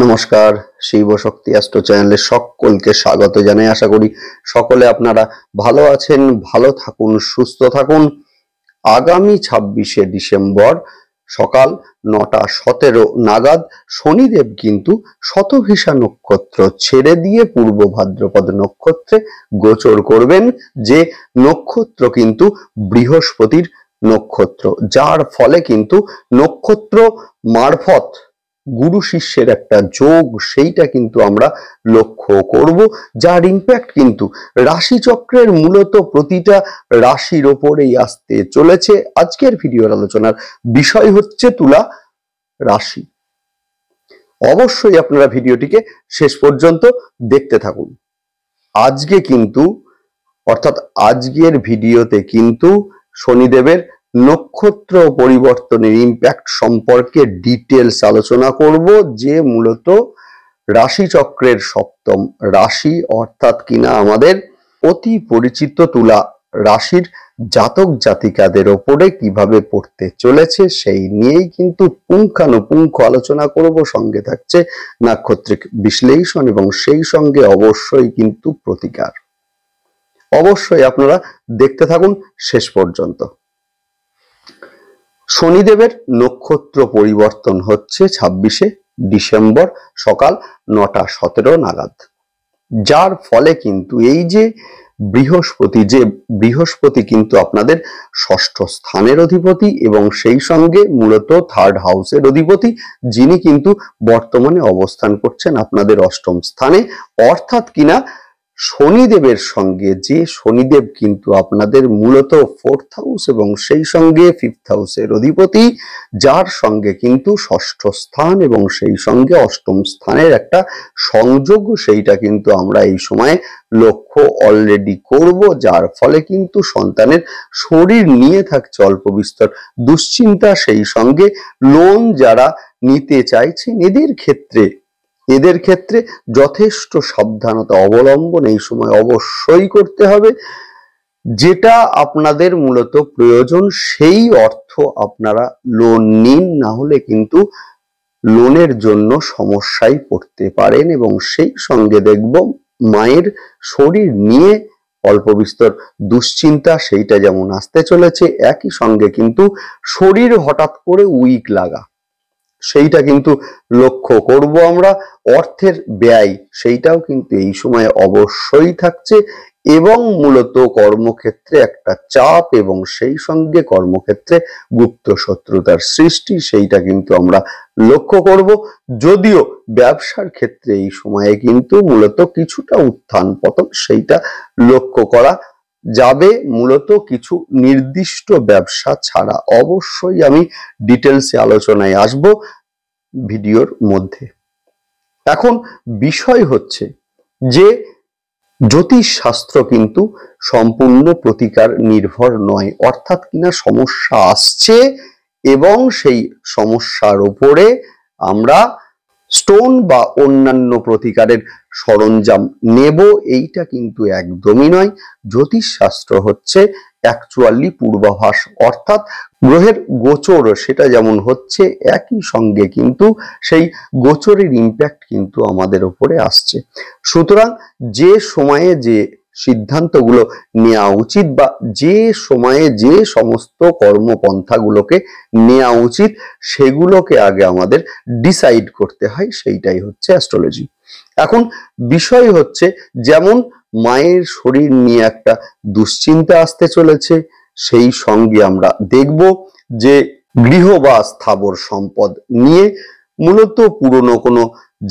নমস্কার, শিব শক্তি অ্যাস্ট্রো চ্যানেলে সকলকে স্বাগত জানাই। আশা করি সকলে আপনারা ভালো আছেন, ভালো থাকুন, সুস্থ থাকুন। আগামী 26শে ডিসেম্বর সকাল 9:17 নাগাদ শনিদেব কিন্তু শতভিষা নক্ষত্র ছেড়ে দিয়ে পূর্ব ভাদ্রপদ নক্ষত্রে গোচর করবেন, যে নক্ষত্র কিন্তু বৃহস্পতির নক্ষত্র, যার ফলে কিন্তু নক্ষত্র মারফত গুরু শিষ্যের একটা যোগ সেইটা কিন্তু আমরা লক্ষ্য করব, যার ইম্প্যাক্ট কিন্তু রাশিচক্রের মূলত প্রতিটা রাশির ওপরেই আসতে চলেছে। আজকের ভিডিওর আলোচনার বিষয় হচ্ছে তুলা রাশি। অবশ্যই আপনারা ভিডিওটিকে শেষ পর্যন্ত দেখতে থাকুন। আজকে কিন্তু অর্থাৎ আজকের ভিডিওতে কিন্তু শনিদেবের নক্ষত্র পরিবর্তনের ইম্প্যাক্ট সম্পর্কে ডিটেলস আলোচনা করব, যে মূলত রাশিচক্রের সপ্তম রাশি অর্থাৎ কিনা আমাদের অতি পরিচিত তুলা রাশির জাতক জাতিকাদের ওপরে কিভাবে পড়তে চলেছে সেই নিয়েই কিন্তু পুঙ্খানুপুঙ্খ আলোচনা করব। সঙ্গে থাকছে নাক্ষত্রিক বিশ্লেষণ এবং সেই সঙ্গে অবশ্যই কিন্তু প্রতিকার। অবশ্যই আপনারা দেখতে থাকুন শেষ পর্যন্ত। শনিদেবের নক্ষত্র পরিবর্তন হচ্ছে 26শে ডিসেম্বর সকাল 9:17 নাগাদ, যার ফলে কিন্তু এই যে বৃহস্পতি কিন্তু আপনাদের ষষ্ঠ স্থানের অধিপতি এবং সেই সঙ্গে মূলত থার্ড হাউসের অধিপতি, যিনি কিন্তু বর্তমানে অবস্থান করছেন আপনাদের অষ্টম স্থানে। অর্থাৎ কিনা শনিদেবের সঙ্গে যে শনিদেব কিন্তু আপনাদের মূলত ফোর্থ হাউস এবং সেই সঙ্গে ফিফথ হাউসের অধিপতি, যার সঙ্গে কিন্তু ষষ্ঠ স্থান এবং সেই সঙ্গে অষ্টম স্থানের একটা সংযোগ সেইটা কিন্তু আমরা এই সময়ে লক্ষ্য অলরেডি করব, যার ফলে কিন্তু সন্তানের শরীর নিয়ে থাকছে অল্প বিস্তর দুশ্চিন্তা। সেই সঙ্গে লোন যারা নিতে চাইছেন এদের ক্ষেত্রে যথেষ্ট সাবধানতা অবলম্বন এই সময় অবশ্যই করতে হবে। যেটা আপনাদের মূলত প্রয়োজন সেই অর্থ আপনারা লোন নিন, না হলে কিন্তু লোনের জন্য সমস্যায় পড়তে পারেন। এবং সেই সঙ্গে দেখব মায়ের শরীর নিয়ে অল্প বিস্তর দুশ্চিন্তা সেইটা যেমন আসতে চলেছে, একই সঙ্গে কিন্তু শরীর হঠাৎ করে উইক লাগা সেইটা কিন্তু লক্ষ্য করব আমরা। অর্থের ব্যয় সেইটাও কিন্তু এই সময় অবশ্যই থাকছে এবং মূলত কর্মক্ষেত্রে একটা চাপ এবং সেই সঙ্গে কর্মক্ষেত্রে গুপ্ত শত্রুতার সৃষ্টি সেইটা কিন্তু আমরা লক্ষ্য করব। যদিও ব্যবসার ক্ষেত্রে এই সময়ে কিন্তু মূলত কিছুটা উত্থান পতন সেইটা লক্ষ্য করা যাবে, মূলত কিছু নির্দিষ্ট ব্যবসা ছাড়া। অবশ্যই আমি ডিটেলসে আলোচনায় আসব ভিডিওর মধ্যে। এখন বিষয় হচ্ছে যে জ্যোতিষ শাস্ত্র কিন্তু সম্পূর্ণ প্রতিকার নির্ভর নয়, অর্থাৎ কিনা সমস্যা আসছে এবং সেই সমস্যার উপরে আমরা স্টোন বা অন্যান্য প্রতিকারের সরঞ্জাম নেব, এইটা কিন্তু একদমই নয়। জ্যোতিষ শাস্ত্র হচ্ছে অ্যাকচুয়ালি পূর্বাভাস, অর্থাৎ গ্রহের গোচর সেটা যেমন হচ্ছে একই সঙ্গে কিন্তু সেই গোচরের ইম্প্যাক্ট কিন্তু আমাদের উপরে আসছে। সুতরাং যে সময়ে যে সিদ্ধান্তগুলো নেওয়া উচিত বা যে সময়ে যে সমস্ত কর্মপন্থাগুলোকে নেওয়া উচিত সেগুলোকে আগে আমাদের ডিসাইড করতে হয়, সেইটাই হচ্ছে অ্যাস্ট্রোলজি। এখন বিষয় হচ্ছে যেমন মায়ের শরীর নিয়ে একটা দুশ্চিন্তা আসতে চলেছে, সেই সঙ্গে আমরা দেখব যে গৃহ বা স্থাবর সম্পদ নিয়ে মূলত পুরনো কোনো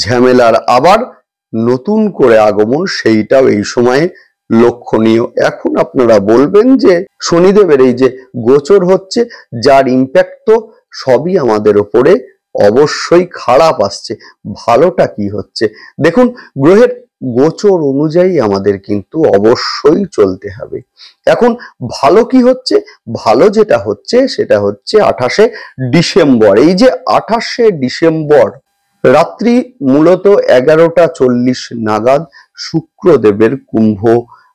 ঝামেলার আবার নতুন করে আগমন সেইটাও এই সময়ে লক্ষণীয়। এখন আপনারা বলবেন যে শনিদেবের এই যে গোচর হচ্ছে, যার ইম্প্যাক্ট তো সবই আমাদের উপরে অবশ্যই খারাপ আসছে, ভালোটা কি হচ্ছে? দেখুন, গ্রহের গোচর অনুযায়ী আমাদের কিন্তু অবশ্যই চলতে হবে। এখন ভালো কি হচ্ছে? ভালো যেটা হচ্ছে সেটা হচ্ছে 28শে ডিসেম্বর। এই যে 28শে ডিসেম্বর রাত্রি মূলত 11:40 নাগাদ শুক্রদেবের কুম্ভ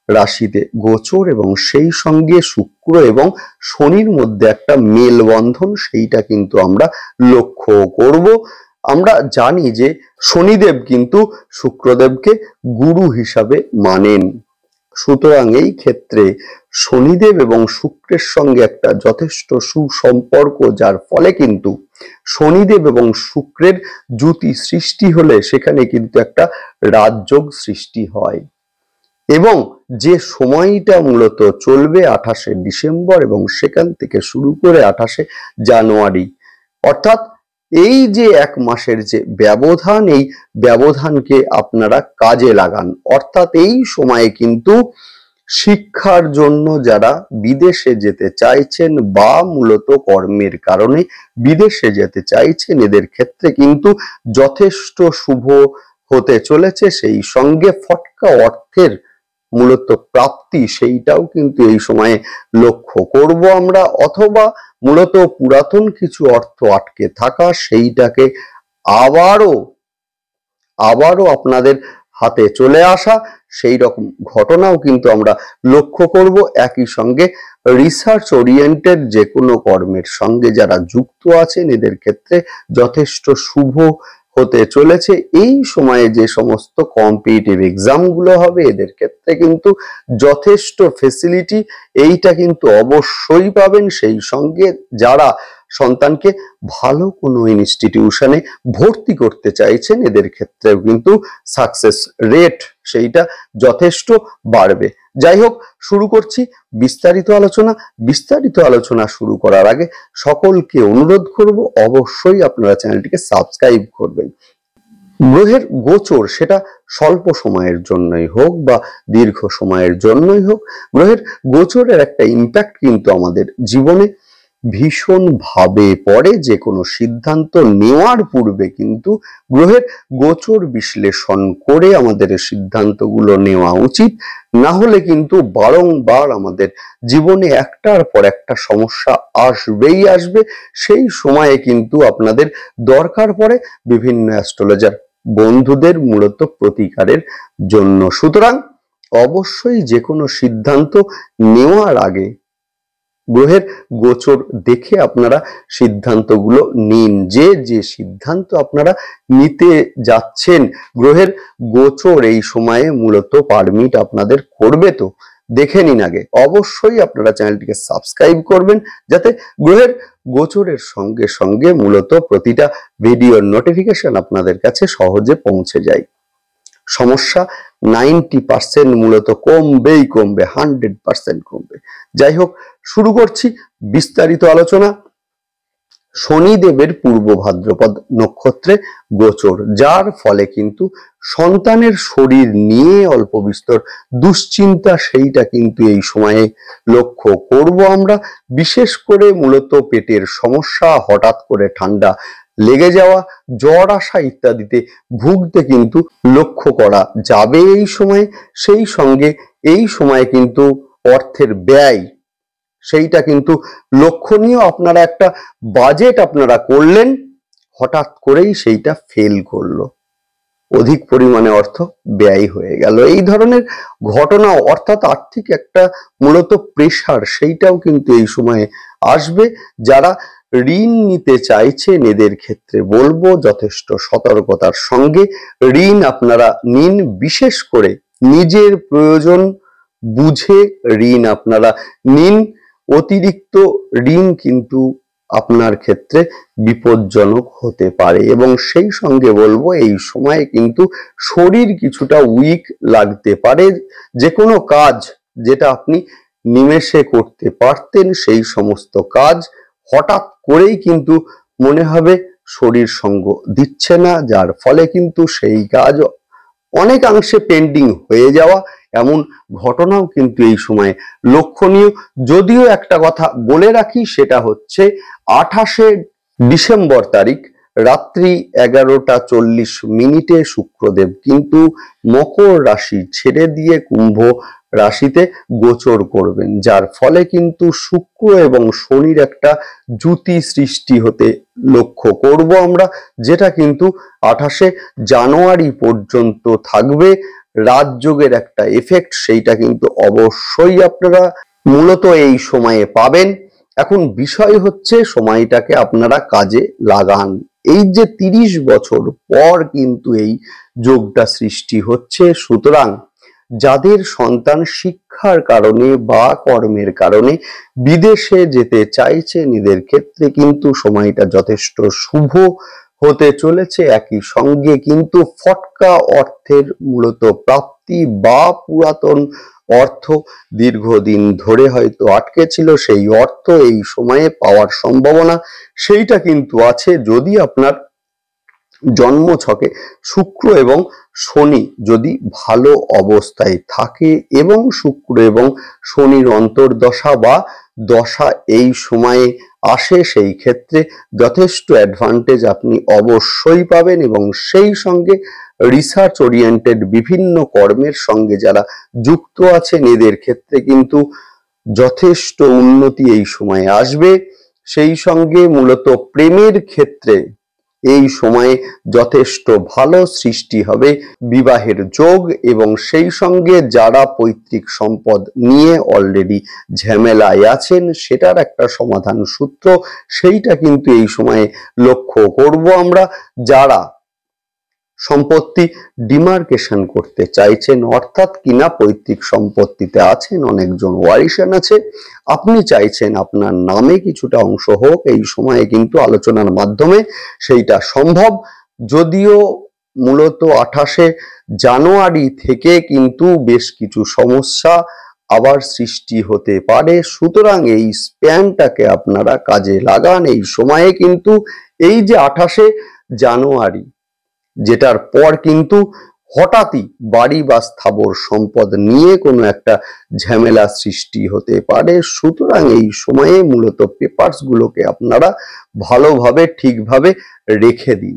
রাশিতে গোচর এবং সেই সঙ্গে শুক্র এবং শনির মধ্যে একটা মেলবন্ধন সেইটা কিন্তু আমরা লক্ষ্য করব। আমরা জানি যে শনিদেব কিন্তু শুক্রদেবকে গুরু হিসাবে মানেন। সুতরাং এই ক্ষেত্রে শনিদেব এবং শুক্রের সঙ্গে একটা যথেষ্ট সুসম্পর্ক, যার ফলে কিন্তু শনিদেব এবং শুক্রের জুতি সৃষ্টি হলে সেখানে কিন্তু একটা রাজযোগ সৃষ্টি হয়। এবং যে সময়টা মূলত চলবে 28শে ডিসেম্বর এবং সেখান থেকে শুরু করে 28শে জানুয়ারি, অর্থাৎ এই যে এক মাসের যে ব্যবধান, এই ব্যবধানকে আপনারা কাজে লাগান। অর্থাৎ এই সময়ে কিন্তু শিক্ষার জন্য যারা বিদেশে যেতে চাইছেন বা মূলত কর্মের কারণে বিদেশে যেতে চাইছেন, এদের ক্ষেত্রে কিন্তু যথেষ্ট শুভ হতে চলেছে। সেই সঙ্গে ফটকা অর্থের মূলত প্রাপ্তি, সেইটাও কিন্তু এই সময়ে লক্ষ্য করব আমরা। অথবা মূলত পুরাতন কিছু অর্থ আটকে থাকা, সেইটাকে আবারও আপনাদের হাতে চলে আসা, সেই রকম ঘটনাও কিন্তু আমরা লক্ষ্য করব। একই সঙ্গে রিসার্চ ওরিয়েন্টেড যে কোনো কর্মের সঙ্গে যারা যুক্ত আছেন, এদের ক্ষেত্রে যথেষ্ট শুভ হতে চলেছে। এই সময়ে যে সমস্ত কম্পিটিটিভ এক্সাম গুলো হবে, এদের ক্ষেত্রে কিন্তু যথেষ্ট ফেসিলিটি এইটা কিন্তু অবশ্যই পাবেন। সেই সঙ্গে যারা সন্তানকে ভালো কোনো ইনস্টিটিউশনে ভর্তি করতে চাইছেন, এদের ক্ষেত্রেও কিন্তু সাকসেস রেট সেইটা যথেষ্ট বাড়বে। যাই হোক, শুরু করছি বিস্তারিত আলোচনা শুরু করার আগে সকলকে অনুরোধ করব, অবশ্যই আপনারা চ্যানেলটিকে সাবস্ক্রাইব করবেন। গ্রহের গোচর সেটা স্বল্প সময়ের জন্যই হোক বা দীর্ঘ সময়ের জন্যই হোক, গ্রহের গোচরের একটা ইম্প্যাক্ট কিন্তু আমাদের জীবনে ভীষণ ভাবে পড়ে। যে কোনো সিদ্ধান্ত নেওয়ার পূর্বে কিন্তু গ্রহের গোচর বিশ্লেষণ করে আমাদের সিদ্ধান্তগুলো নেওয়া উচিত। না হলে কিন্তু বারংবার আমাদের জীবনে একটার পর একটা সমস্যা আসবেই আসবে। সেই সময়ে কিন্তু আপনাদের দরকার পড়ে বিভিন্ন অ্যাস্ট্রোলজার বন্ধুদের মূলত প্রতিকারের জন্য। সুতরাং অবশ্যই যে কোনো সিদ্ধান্ত নেওয়ার আগে গ্রহের গোচর দেখে আপনারা সিদ্ধান্তগুলো নিন। যে সিদ্ধান্ত আপনারা নিতে যাচ্ছেন, গ্রহের গোচর এই সময়ে মূলত পারমিট আপনাদের করবে, তো দেখে নিন আগে। অবশ্যই আপনারা চ্যানেলটিকে সাবস্ক্রাইব করবেন, যাতে গ্রহের গোচরের সঙ্গে সঙ্গে মূলত প্রতিটা ভিডিওর নোটিফিকেশন আপনাদের কাছে সহজে পৌঁছে যায়। সমস্যা 90% মূলত কমবে, 100% কমবে। যাই হোক, শুরু করছি বিস্তারিত আলোচনা। শনিদেবের পূর্ব ভাদ্রপদ নক্ষত্রে গোচর, যার ফলে কিন্তু সন্তানের শরীর নিয়ে অল্প বিস্তর দুশ্চিন্তা, সেইটা কিন্তু এই সময়ে লক্ষ্য করব আমরা। বিশেষ করে মূলত পেটের সমস্যা, হঠাৎ করে ঠান্ডা লেগে যাওয়া, জ্বর আসা ইত্যাদিতে ভুগতে কিন্তু লক্ষ্য করা যাবে এই সময়ে। সেই সঙ্গে এই সময়ে কিন্তু অর্থের ব্যয় সেইটা কিন্তু লক্ষণীয়। আপনারা একটা বাজেট আপনারা করলেন, হঠাৎ করেই সেইটা ফেল করলো, অধিক পরিমাণে অর্থ ব্যয় হয়ে গেল। এই ধরনের ঘটনা, অর্থাৎ আর্থিক একটা মূলত প্রেসার, সেইটাও কিন্তু এই সময়ে আসবে। যারা ঋণ নিতে চাইছেন, এদের ক্ষেত্রে বলবো যথেষ্ট সতর্কতার সঙ্গে ঋণ আপনারা নিন। বিশেষ করে নিজের প্রয়োজন বুঝে ঋণ আপনারা নিন। অতিরিক্ত ঋণ কিন্তু আপনার ক্ষেত্রে বিপজ্জনক হতে পারে। এবং সেই সঙ্গে বলবো, এই সময়ে কিন্তু শরীর কিছুটা উইক লাগতে পারে। যে কোনো কাজ যেটা আপনি নিমেষে করতে পারতেন, সেই সমস্ত কাজ হঠাৎ করেই কিন্তু মনে হবে শরীর সঙ্গ দিচ্ছে না, যার ফলে কিন্তু সেই কাজ অনেকাংশে পেন্ডিং হয়ে যাওয়া, এমন ঘটনাও কিন্তু এই সময়ে লক্ষণীয়। যদিও একটা কথা বলে রাখি, সেটা হচ্ছে 28শে ডিসেম্বর তারিখ রাত্রি 11:40 শুক্রদেব কিন্তু মকর রাশি ছেড়ে দিয়ে কুম্ভ রাশিতে গোচর করবেন, যার ফলে কিন্তু শুক্র এবং শনির একটা জুতি সৃষ্টি হতে লক্ষ্য করব আমরা, যেটা কিন্তু 28শে জানুয়ারি পর্যন্ত থাকবে। রাজযোগের একটা এফেক্ট সেইটা কিন্তু অবশ্যই আপনারা মূলত এই সময়ে পাবেন। এখন বিষয় হচ্ছে সময়টাকে আপনারা কাজে লাগান। এই যে 30 বছর পর কিন্তু এই যোগটা সৃষ্টি হচ্ছে, সুতরাং যাদের সন্তান শিক্ষার কারণে বা কর্মের কারণে বিদেশে যেতে চাইছেন, এদের ক্ষেত্রে কিন্তু সময়টা যথেষ্ট শুভ হতে চলেছে। একই সঙ্গে কিন্তু ফটকা অর্থের মূলত প্রাপ্তি বা পুরাতন অর্থ দীর্ঘদিন ধরে হয়তো আটকে ছিল, সেই অর্থ এই সময়ে পাওয়ার সম্ভাবনা সেইটা কিন্তু আছে, যদি আপনার জন্ম ছকে শুক্র এবং শনি যদি ভালো অবস্থায় থাকে এবং শুক্র এবং শনির অন্তর্দশা বা দশা এই সময়ে আসে, সেই ক্ষেত্রে যথেষ্ট অ্যাডভান্টেজ আপনি অবশ্যই পাবেন। এবং সেই সঙ্গে রিসার্চ ওরিয়েন্টেড বিভিন্ন কর্মের সঙ্গে যারা যুক্ত আছেন, এদের ক্ষেত্রে কিন্তু যথেষ্ট উন্নতি এই সময়ে আসবে। সেই সঙ্গে মূলত প্রেমের ক্ষেত্রে এই সময়ে যথেষ্ট ভালো সৃষ্টি হবে, বিবাহের যোগ। এবং সেই সঙ্গে যারা পৈতৃক সম্পদ নিয়ে অলরেডি ঝামেলায় আছেন, সেটার একটা সমাধান সূত্র সেইটা কিন্তু এই সময়ে লক্ষ্য করব আমরা। যারা সম্পত্তি ডিমার্কেশন করতে চাইছেন, অর্থাৎ কিনা পৈতৃক সম্পত্তিতে আছেন, অনেকজন ওয়ারিশান আছে, আপনি চাইছেন আপনার নামে কিছুটা অংশ হোক, এই সময়ে কিন্তু আলোচনার মাধ্যমে সেইটা সম্ভব। যদিও মূলত 28শে জানুয়ারি থেকে কিন্তু বেশ কিছু সমস্যা আবার সৃষ্টি হতে পারে, সুতরাং এই স্প্যানটাকে আপনারা কাজে লাগান। এই সময়ে কিন্তু এই যে 28শে জানুয়ারি, যেটার পর কিন্তু হঠাৎই বাড়ি বা স্থাবর সম্পদ নিয়ে কোনো একটা ঝামেলা সৃষ্টি হতে পারে, সুতরাং এই সময়ে মূলত পেপারস গুলোকে আপনারা ভালোভাবে ঠিকভাবে রেখে দিন,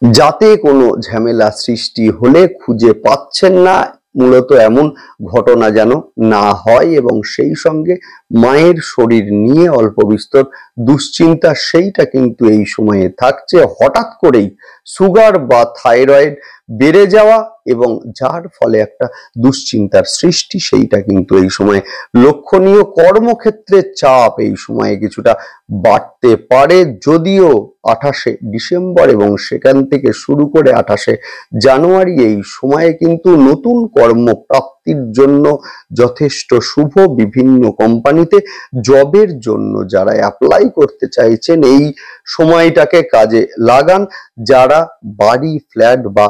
যাতে কোনো ঝামেলা সৃষ্টি হলে খুঁজে পাচ্ছেন না, মূলত এমন ঘটনা যেন না হয়। এবং সেই সঙ্গে মায়ের শরীর নিয়ে অল্প বিস্তর দুশ্চিন্তা সেইটা কিন্তু এই সময়ে থাকছে, হঠাৎ করেই সুগার বা থাইরয়েড বেড়ে যাওয়া এবং যার ফলে একটা দুশ্চিন্তার সৃষ্টি, সেইটা কিন্তু এই সময় লক্ষণীয়। কর্মক্ষেত্রে চাপ এই সময়ে কিছুটা বাড়তে পারে, যদিও 28শে ডিসেম্বর এবং সেখান থেকে শুরু করে 28শে জানুয়ারি এই সময়ে কিন্তু নতুন কর্মপ্রাপ্তির জন্য যথেষ্ট শুভ। বিভিন্ন কোম্পানিতে জবের জন্য যারা অ্যাপ্লাই করতে চাইছেন, এই সময়টাকে কাজে লাগান। যারা বাড়ি, ফ্ল্যাট বা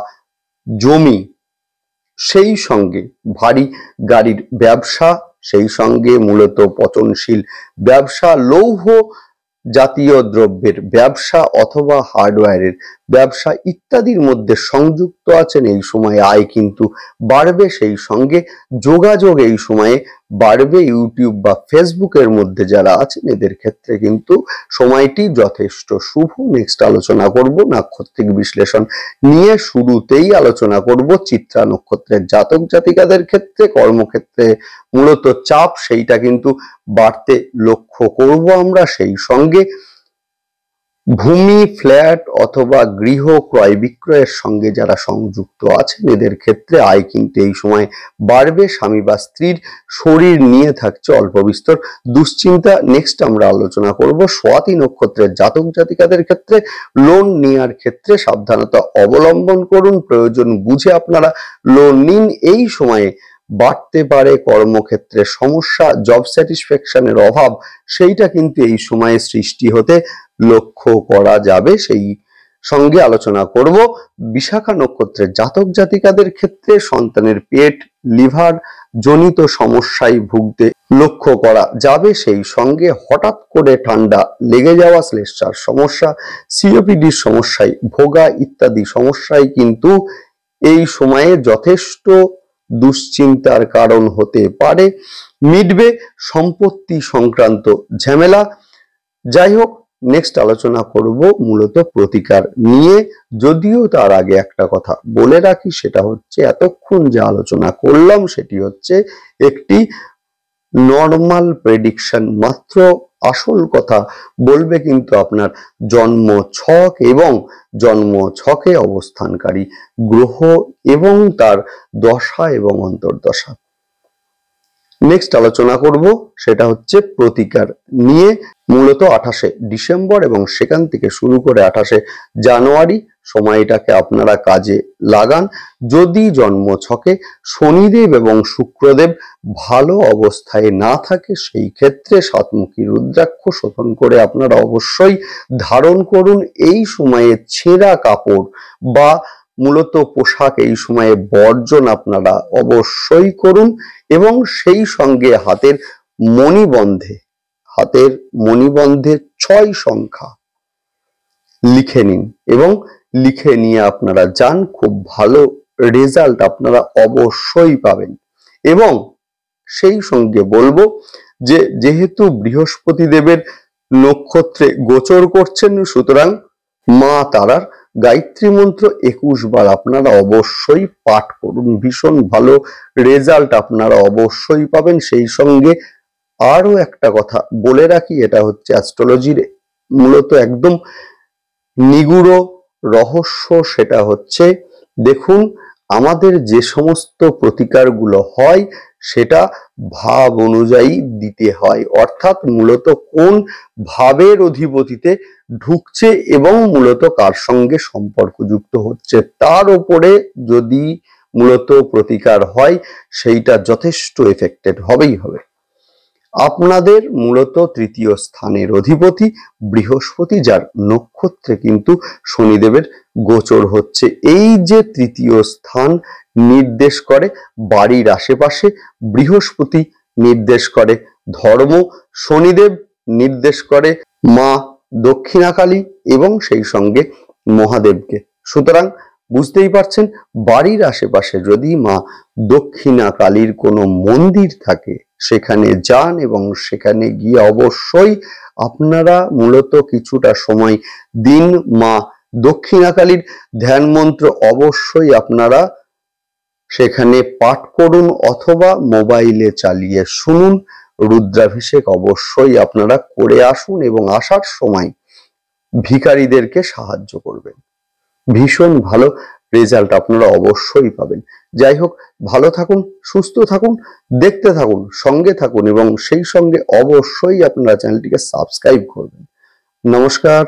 জমি, সেই সঙ্গে ভারী গাড়ির ব্যবসা, সেই সঙ্গে মূলত পচনশীল ব্যবসা, লৌহ জাতীয় দ্রব্যের ব্যবসা অথবা হার্ডওয়্যারের ব্যবসা ইত্যাদির মধ্যে সংযুক্ত আছেন, এই সময়ে আয় কিন্তু বাড়বে। সেই সঙ্গে যোগাযোগ এই সময়ে বাড়বে। ইউটিউব বা ফেসবুকের মধ্যে যারা আছেন, এদের ক্ষেত্রে কিন্তু সময়টি যথেষ্ট শুভ। নেক্সট আলোচনা করব নাক্ষত্রিক বিশ্লেষণ নিয়ে। শুরুতেই আলোচনা করব চিত্রা নক্ষত্রের জাতক জাতিকাদের ক্ষেত্রে। কর্মক্ষেত্রে মূলত চাপ সেইটা কিন্তু বাড়তে লক্ষ্য করব আমরা। সেই সঙ্গে ভূমি, ফ্ল্যাট অথবা গৃহ ক্রয় বিক্রয়ের সঙ্গে যারা সংযুক্ত আছেন, এদের ক্ষেত্রে আয় কিন্তু এই সময় বাড়বে। স্বামী বা স্ত্রীর শরীর নিয়ে থাকছে অল্প বিস্তর দুশ্চিন্তা। নেক্সট আমরা আলোচনা করব স্বাতী নক্ষত্রের জাতক জাতিকাদের ক্ষেত্রে। লোন নেওয়ার ক্ষেত্রে সাবধানতা অবলম্বন করুন, প্রয়োজন বুঝে আপনারা লোন নিন। এই সময়ে বাড়তে পারে কর্মক্ষেত্রে সমস্যা, জব স্যাটিসফ্যাকশনের অভাব সেইটা কিন্তু এই সময়ে সৃষ্টি হতে লক্ষ্য করা যাবে। সেই সঙ্গে আলোচনা করব বিশাখা নক্ষত্রের জাতক জাতিকাদের ক্ষেত্রে। সন্তানের পেট, লিভার জনিত সমস্যায় ভুগতে লক্ষ্য করা যাবে। সেই সঙ্গে হঠাৎ করে ঠান্ডা লেগে যাওয়া, শ্লেষ্মার সমস্যা, সিওপিডির সমস্যায় ভোগা ইত্যাদি সমস্যায় কিন্তু এই সময়ে যথেষ্ট দুশ্চিন্তার কারণ হতে পারে। মিটবে সম্পত্তি সংক্রান্ত ঝামেলা। যাই হোক, নেক্সট আলোচনা করব মূলত প্রতিকার নিয়ে। যদিও তার আগে একটা কথা বলে রাখি, সেটা হচ্ছে এতক্ষণ যে আলোচনা করলাম সেটি হচ্ছে একটি নর্মাল প্রেডিকশন মাত্র। আসল কথা বলবে কিন্তু আপনার জন্ম ছক এবং জন্ম ছকে অবস্থানকারী গ্রহ এবং তার দশা এবং অন্তর্দশা। নেক্সট আলোচনা করব সেটা হচ্ছে প্রতিকার নিয়ে। মূলত 28শে ডিসেম্বর এবং সেখান থেকে শুরু করে 28শে জানুয়ারি সময়টাকে আপনারা কাজে লাগান। যদি জন্মছকে শনিদেব এবং শুক্রদেব ভালো অবস্থায় না থাকে সেই ক্ষেত্রে সাতমুখী রুদ্রাক্ষ শোধন করে আপনারা অবশ্যই ধারণ করুন। এই সময়ে ছেঁড়া কাপড় বা মূলত পোশাক এই সময়ে বর্জন আপনারা অবশ্যই করুন এবং সেই সঙ্গে হাতের মণিবন্ধে 6 সংখ্যা লিখে নিন এবং লিখে নিয়ে আপনারা যান, খুব ভালো রেজাল্ট আপনারা অবশ্যই পাবেন। এবং সেই সঙ্গে বলবো যে যেহেতু বৃহস্পতি দেবের নক্ষত্রে গোচর করছেন, সুতরাং মা তারার গায়ত্রী মন্ত্র 21 বার আপনারা অবশ্যই পাঠ করুন, ভীষণ ভালো রেজাল্ট আপনারা অবশ্যই পাবেন। সেই সঙ্গে আরো একটা কথা বলে রাখি, এটা হচ্ছে অ্যাস্ট্রোলজির মূলত একদম নিগূঢ় রহস্য। সেটা হচ্ছে, দেখুন আমাদের যে সমস্ত প্রতিকারগুলো হয় সেটা ভাব অনুযায়ী দিতে হয়, অর্থাৎ মূলত কোন ভাবের অধিপতিতে ঢুকছে এবং মূলত কার সঙ্গে সম্পর্কযুক্ত হচ্ছে তার উপরে যদি মূলত প্রতিকার হয় সেইটা যথেষ্ট এফেক্টেড হবেই হবে। আপনাদের মূলত তৃতীয় স্থানের অধিপতি বৃহস্পতি, যার নক্ষত্রে কিন্তু শনিদেবের গোচর হচ্ছে। এই যে তৃতীয় স্থান নির্দেশ করে বাড়ির আশেপাশে, বৃহস্পতি নির্দেশ করে ধর্ম, শনিদেব নির্দেশ করে মা দক্ষিণাকালী এবং সেই সঙ্গে মহাদেবকে। সুতরাং বুঝতেই পারছেন, বাড়ির আশেপাশে যদি মা দক্ষিণাকালীর কোনো মন্দির থাকে সেখানে যান এবং সেখানে গিয়ে অবশ্যই আপনারা মূলত কিছুটা সময় দিন। মা দক্ষিণাকালীর ধ্যান মন্ত্র অবশ্যই আপনারা সেখানে পাঠ করুন অথবা মোবাইলে চালিয়ে শুনুন। রুদ্রাভিষেক অবশ্যই আপনারা করে আসুন এবং আসার সময় ভিখারিদেরকে সাহায্য করবেন, ভীষণ ভালো রেজাল্ট আপনারা অবশ্যই পাবেন। যাই হোক, ভালো থাকুন, সুস্থ থাকুন, দেখতে থাকুন, সঙ্গে থাকুন এবং সেই সঙ্গে অবশ্যই আপনারা চ্যানেলটিকে সাবস্ক্রাইব করবেন। নমস্কার।